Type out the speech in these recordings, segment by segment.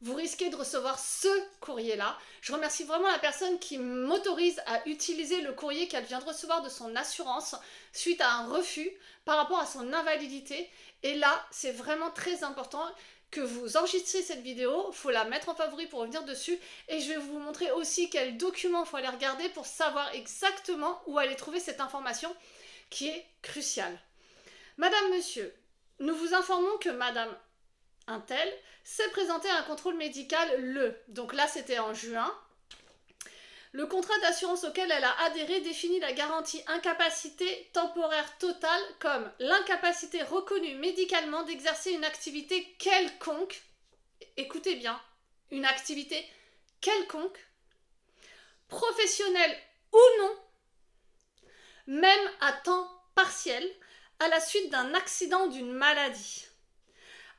vous risquez de recevoir ce courrier-là. Je remercie vraiment la personne qui m'autorise à utiliser le courrier qu'elle vient de recevoir de son assurance suite à un refus par rapport à son invalidité. Et là, c'est vraiment très important que vous enregistrez cette vidéo, il faut la mettre en favori pour revenir dessus, et je vais vous montrer aussi quels documents il faut aller regarder pour savoir exactement où aller trouver cette information qui est cruciale. Madame, monsieur, nous vous informons que Madame Untel s'est présentée à un contrôle médical donc là c'était en juin. Le contrat d'assurance auquel elle a adhéré définit la garantie incapacité temporaire totale comme l'incapacité reconnue médicalement d'exercer une activité quelconque, écoutez bien, une activité quelconque, professionnelle ou non, même à temps partiel, à la suite d'un accident ou d'une maladie.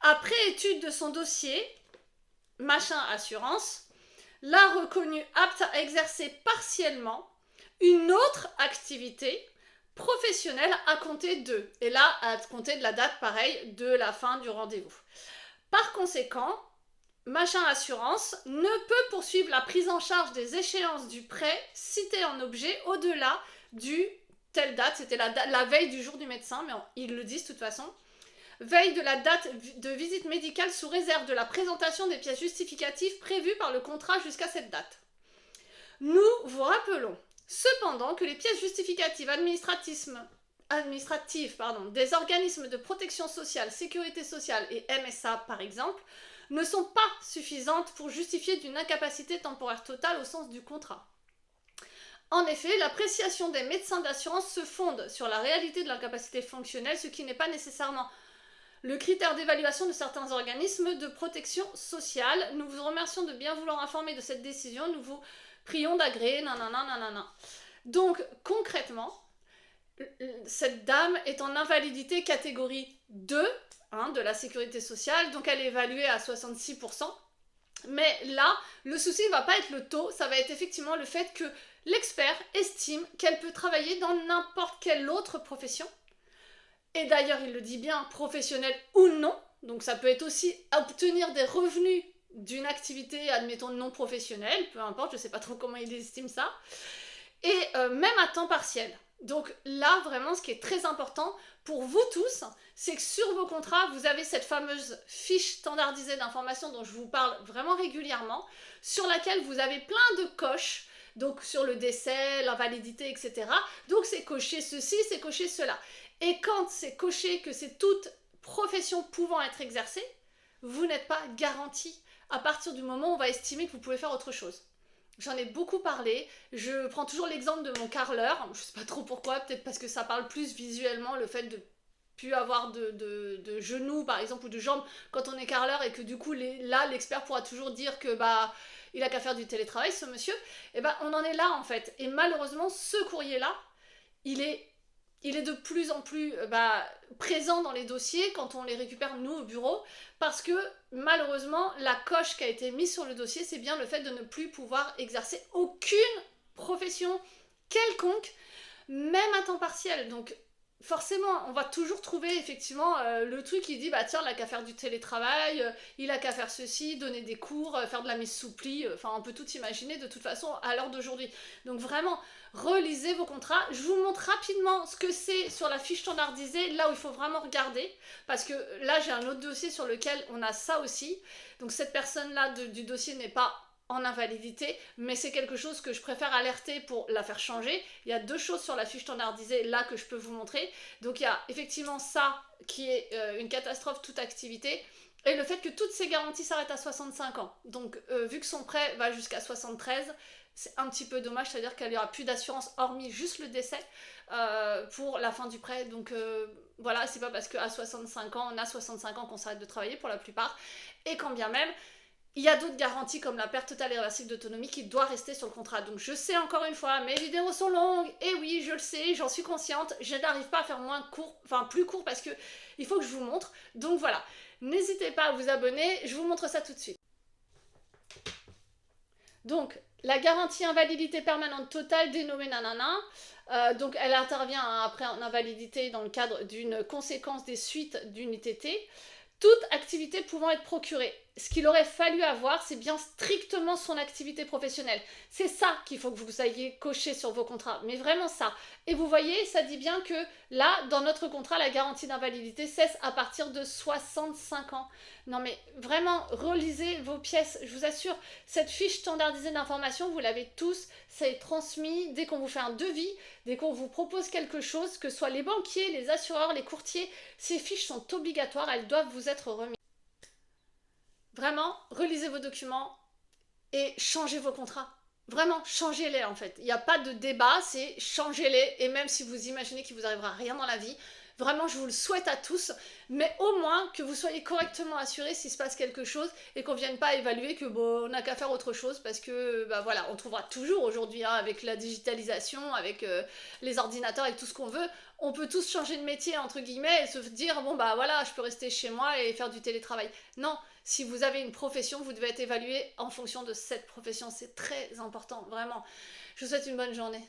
Après étude de son dossier, machin assurance, l'a reconnu apte à exercer partiellement une autre activité professionnelle à compter de, et là à compter de la date pareil de la fin du rendez-vous. Par conséquent, machin assurance ne peut poursuivre la prise en charge des échéances du prêt cité en objet au-delà du telle date, c'était la veille du jour du médecin, mais ils le disent de toute façon, veille de la date de visite médicale sous réserve de la présentation des pièces justificatives prévues par le contrat jusqu'à cette date. Nous vous rappelons cependant que les pièces justificatives administratives des organismes de protection sociale, sécurité sociale et MSA par exemple, ne sont pas suffisantes pour justifier d'une incapacité temporaire totale au sens du contrat. En effet, l'appréciation des médecins d'assurance se fonde sur la réalité de l'incapacité fonctionnelle, ce qui n'est pas nécessairement le critère d'évaluation de certains organismes de protection sociale. Nous vous remercions de bien vouloir informer de cette décision. Nous vous prions d'agréer, nanana. Donc, concrètement, cette dame est en invalidité catégorie 2 de la sécurité sociale, donc elle est évaluée à 66%. Mais là, le souci ne va pas être le taux, ça va être effectivement le fait que l'expert estime qu'elle peut travailler dans n'importe quelle autre profession. Et d'ailleurs, il le dit bien, professionnel ou non. Donc ça peut être aussi obtenir des revenus d'une activité, admettons, non professionnelle, peu importe, je ne sais pas trop comment il estime ça. Et même à temps partiel. Donc là, vraiment, ce qui est très important pour vous tous, c'est que sur vos contrats, vous avez cette fameuse fiche standardisée d'informations dont je vous parle vraiment régulièrement, sur laquelle vous avez plein de coches, donc sur le décès, l'invalidité, etc. Donc c'est coché ceci, c'est coché cela. Et quand c'est coché que c'est toute profession pouvant être exercée, vous n'êtes pas garanti à partir du moment où on va estimer que vous pouvez faire autre chose. J'en ai beaucoup parlé, je prends toujours l'exemple de mon carreleur, je sais pas trop pourquoi, peut-être parce que ça parle plus visuellement, le fait de plus avoir de genoux par exemple ou de jambes quand on est carreleur et que du coup là l'expert pourra toujours dire que il a qu'à faire du télétravail ce monsieur, et on en est là en fait. Et malheureusement ce courrier là, il est de plus en plus présent dans les dossiers quand on les récupère nous au bureau, parce que malheureusement la coche qui a été mise sur le dossier, c'est bien le fait de ne plus pouvoir exercer aucune profession quelconque, même à temps partiel. Donc forcément, on va toujours trouver effectivement le truc qui dit tiens, il a qu'à faire du télétravail, il a qu'à faire ceci, donner des cours, faire de la mise sous pli, enfin on peut tout imaginer de toute façon à l'heure d'aujourd'hui. Donc vraiment, relisez vos contrats. Je vous montre rapidement ce que c'est sur la fiche standardisée, là où il faut vraiment regarder, parce que là j'ai un autre dossier sur lequel on a ça aussi. Donc cette personne-là du dossier n'est pas en invalidité, mais c'est quelque chose que je préfère alerter pour la faire changer. Il y a deux choses sur la fiche standardisée là que je peux vous montrer. Donc il y a effectivement ça qui est une catastrophe toute activité, et le fait que toutes ces garanties s'arrêtent à 65 ans. Donc vu que son prêt va jusqu'à 73, c'est un petit peu dommage, c'est-à-dire qu'il n'y aura plus d'assurance hormis juste le décès pour la fin du prêt. Donc voilà, c'est pas parce qu'à 65 ans, on a 65 ans qu'on s'arrête de travailler pour la plupart, et quand bien même, il y a d'autres garanties comme la perte totale et irréversible d'autonomie qui doit rester sur le contrat. Donc je sais encore une fois, mes vidéos sont longues, et oui, je le sais, j'en suis consciente, je n'arrive pas à faire plus court parce que il faut que je vous montre. Donc voilà, n'hésitez pas à vous abonner, je vous montre ça tout de suite. Donc, la garantie invalidité permanente totale dénommée nanana, donc elle intervient après en invalidité dans le cadre d'une conséquence des suites d'une ITT. Toute activité pouvant être procurée. ce qu'il aurait fallu avoir, c'est bien strictement son activité professionnelle. C'est ça qu'il faut que vous ayez coché sur vos contrats, mais vraiment ça. Et vous voyez, ça dit bien que là, dans notre contrat, la garantie d'invalidité cesse à partir de 65 ans. Non mais vraiment, relisez vos pièces, je vous assure, cette fiche standardisée d'information, vous l'avez tous, ça est transmis dès qu'on vous fait un devis, dès qu'on vous propose quelque chose, que ce soit les banquiers, les assureurs, les courtiers, ces fiches sont obligatoires, elles doivent vous être remises. Vraiment, relisez vos documents et changez vos contrats. Vraiment, changez-les en fait. Il n'y a pas de débat, c'est changez-les. Et même si vous imaginez qu'il vous arrivera rien dans la vie, vraiment, je vous le souhaite à tous. Mais au moins que vous soyez correctement assurés s'il se passe quelque chose et qu'on ne vienne pas évaluer que bon, on n'a qu'à faire autre chose parce que bah voilà, on trouvera toujours aujourd'hui hein, avec la digitalisation, avec les ordinateurs, avec tout ce qu'on veut. On peut tous changer de métier entre guillemets et se dire bon bah voilà, je peux rester chez moi et faire du télétravail. Non, si vous avez une profession, vous devez être évalué en fonction de cette profession. C'est très important, vraiment. Je vous souhaite une bonne journée.